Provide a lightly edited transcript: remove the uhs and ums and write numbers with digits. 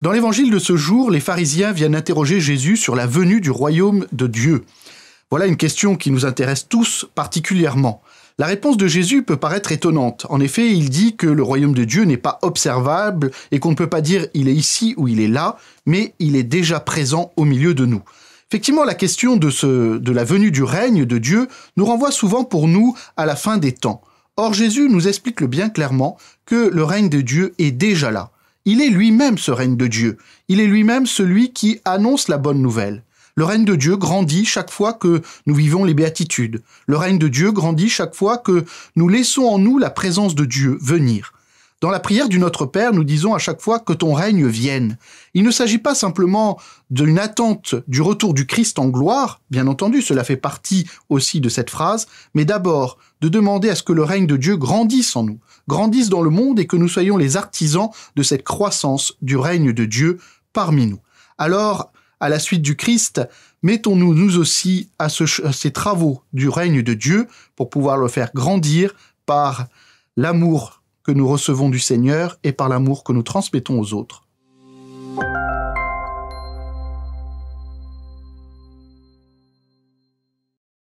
Dans l'évangile de ce jour, les pharisiens viennent interroger Jésus sur la venue du royaume de Dieu. Voilà une question qui nous intéresse tous particulièrement. La réponse de Jésus peut paraître étonnante. En effet, il dit que le royaume de Dieu n'est pas observable et qu'on ne peut pas dire « il est ici » ou « il est là », mais il est déjà présent au milieu de nous. Effectivement, la question de la venue du règne de Dieu nous renvoie souvent pour nous à la fin des temps. Or, Jésus nous explique bien clairement que le règne de Dieu est déjà là. Il est lui-même ce règne de Dieu. Il est lui-même celui qui annonce la bonne nouvelle. Le règne de Dieu grandit chaque fois que nous vivons les béatitudes. Le règne de Dieu grandit chaque fois que nous laissons en nous la présence de Dieu venir. Dans la prière du Notre Père, nous disons à chaque fois que ton règne vienne. Il ne s'agit pas simplement d'une attente du retour du Christ en gloire, bien entendu, cela fait partie aussi de cette phrase, mais d'abord de demander à ce que le règne de Dieu grandisse en nous, grandisse dans le monde et que nous soyons les artisans de cette croissance du règne de Dieu parmi nous. Alors, à la suite du Christ, mettons-nous nous aussi à ces travaux du règne de Dieu pour pouvoir le faire grandir par l'amour que nous recevons du Seigneur et par l'amour que nous transmettons aux autres.